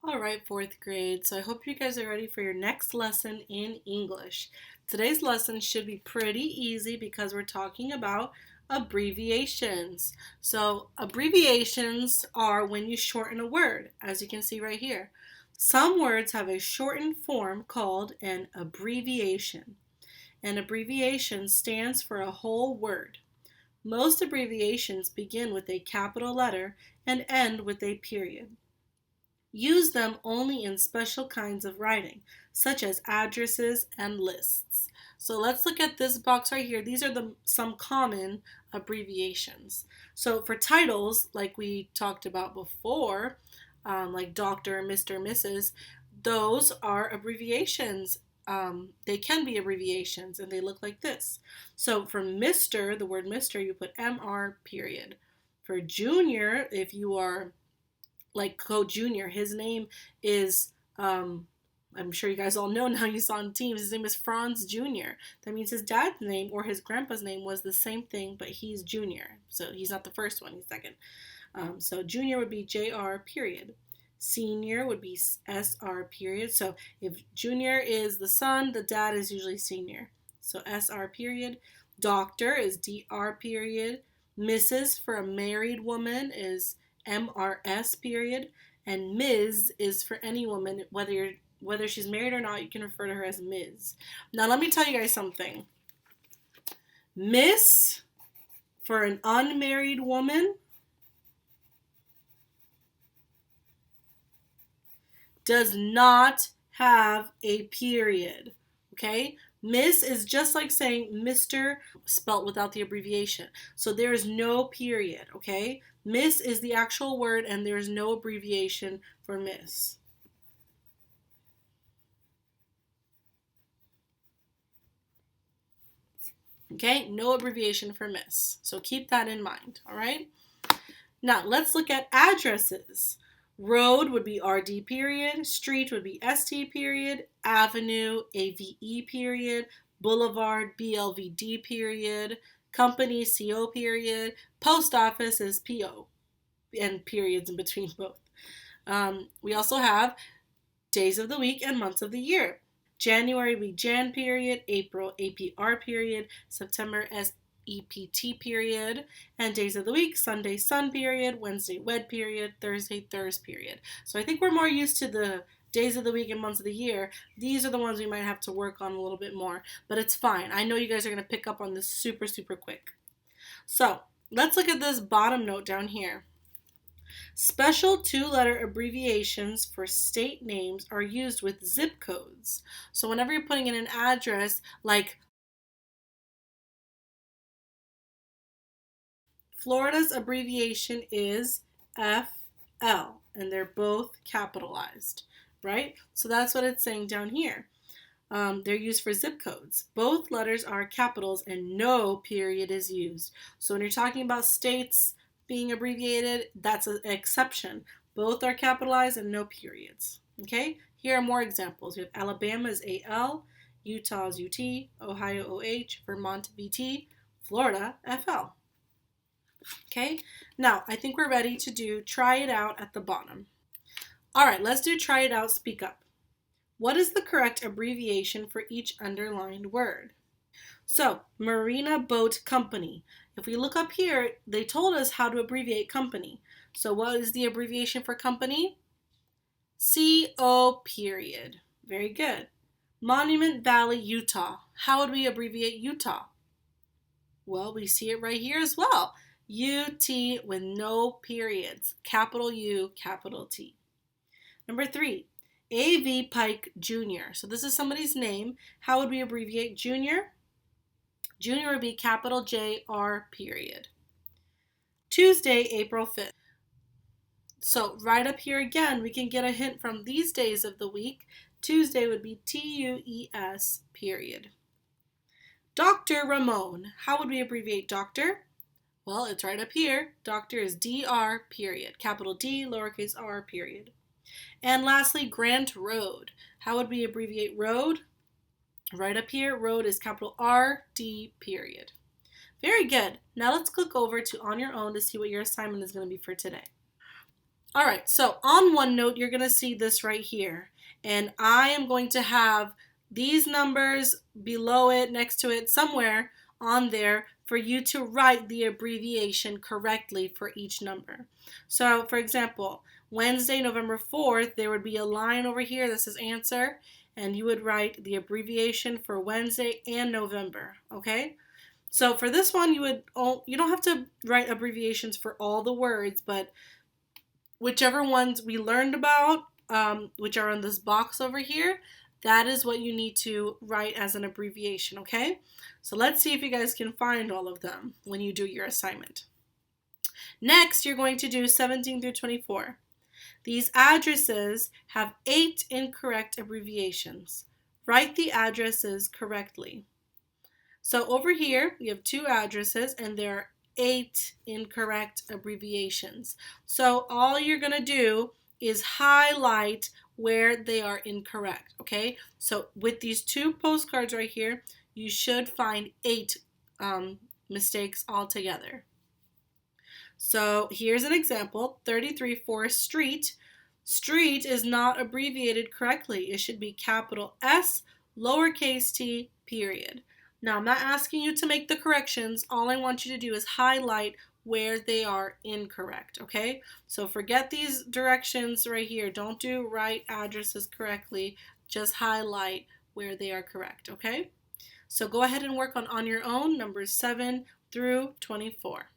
All right, fourth grade. So I hope you guys are ready for your next lesson in English. Today's lesson should be pretty easy because we're talking about abbreviations. So abbreviations are when you shorten a word, as you can see right here. Some words have a shortened form called an abbreviation. An abbreviation stands for a whole word. Most abbreviations begin with a capital letter and end with a period. Use them only in special kinds of writing, such as addresses and lists. So let's look at this box right here. These are some common abbreviations. So for titles, like we talked about before, like Dr., Mr., Mrs., those are abbreviations. They can be abbreviations and they look like this. So for Mr., the word Mr., you put MR period. For junior, if you are like Coach Junior. His name is, I'm sure you guys all know now, you saw on teams, his name is Franz Jr. That means his dad's name or his grandpa's name was the same thing, but he's Junior. So he's not the first one, he's second. So Junior would be JR period. Senior would be SR period. So if Junior is the son, the dad is usually senior. So SR period. Doctor is DR period. Mrs. for a married woman is MRS period, and Ms. is for any woman, whether she's married or not, you can refer to her as Ms. Now let me tell you guys something. Miss for an unmarried woman does not have a period. Okay? Miss is just like saying Mr. spelt without the abbreviation. So there is no period, okay? Miss is the actual word and there is no abbreviation for miss. Okay, no abbreviation for miss. So keep that in mind, all right? Now let's look at addresses. Road would be RD period, street would be ST period, avenue, AVE period, boulevard, BLVD period, company, CO period, post office is PO, and periods in between both. We also have days of the week and months of the year. January would be Jan period, April APR period, September EPT period, and days of the week, Sunday sun period, Wednesday wed period, Thursday thurs period. So I think we're more used to the days of the week and months of the year. These are the ones we might have to work on a little bit more, but it's fine. I know you guys are going to pick up on this super, super quick. So let's look at this bottom note down here. Special two-letter abbreviations for state names are used with zip codes. So whenever you're putting in an address like Florida's abbreviation is FL, and they're both capitalized, right? So that's what it's saying down here. They're used for zip codes. Both letters are capitals and no period is used. So when you're talking about states being abbreviated, that's an exception. Both are capitalized and no periods. Okay? Here are more examples. We have Alabama is AL, Utah is UT, Ohio OH, Vermont VT, Florida FL. Okay, now I think we're ready to do try it out at the bottom. All right, let's do try it out, speak up. What is the correct abbreviation for each underlined word? So, Marina Boat Company. If we look up here, they told us how to abbreviate company. So what is the abbreviation for company? CO period. Very good. Monument Valley, Utah. How would we abbreviate Utah? Well, we see it right here as well. UT with no periods. Capital U, capital T. Number 3, AV Pike Jr. So this is somebody's name. How would we abbreviate Junior? Junior would be capital JR period. Tuesday, April 5th. So right up here again, we can get a hint from these days of the week. Tuesday would be TUES period. Dr. Ramon. How would we abbreviate doctor? Well, it's right up here. Doctor is DR period. Capital D, lowercase r period. And lastly, Grant Road. How would we abbreviate road? Right up here, road is capital R, D period. Very good. Now let's click over to On Your Own to see what your assignment is going to be for today. All right, so on OneNote, you're going to see this right here. And I am going to have these numbers below it, next to it, somewhere on there for you to write the abbreviation correctly for each number. So, for example, Wednesday, November 4th, there would be a line over here that says answer, and you would write the abbreviation for Wednesday and November, okay? So for this one, you don't have to write abbreviations for all the words, but whichever ones we learned about, which are in this box over here, that is what you need to write as an abbreviation, okay? So let's see if you guys can find all of them when you do your assignment. Next, you're going to do 17 through 24. These addresses have 8 incorrect abbreviations. Write the addresses correctly. So over here, we have 2 addresses, and there are 8 incorrect abbreviations. So all you're going to do is highlight where they are incorrect, okay? So with these 2 postcards right here, you should find 8 mistakes altogether. So here's an example, 33 Forest Street. Street is not abbreviated correctly. It should be capital S, lowercase t, period. Now, I'm not asking you to make the corrections. All I want you to do is highlight where they are incorrect, okay? So forget these directions right here. Don't write addresses correctly. Just highlight where they are correct, okay? So go ahead and work on your own, numbers 7 through 24.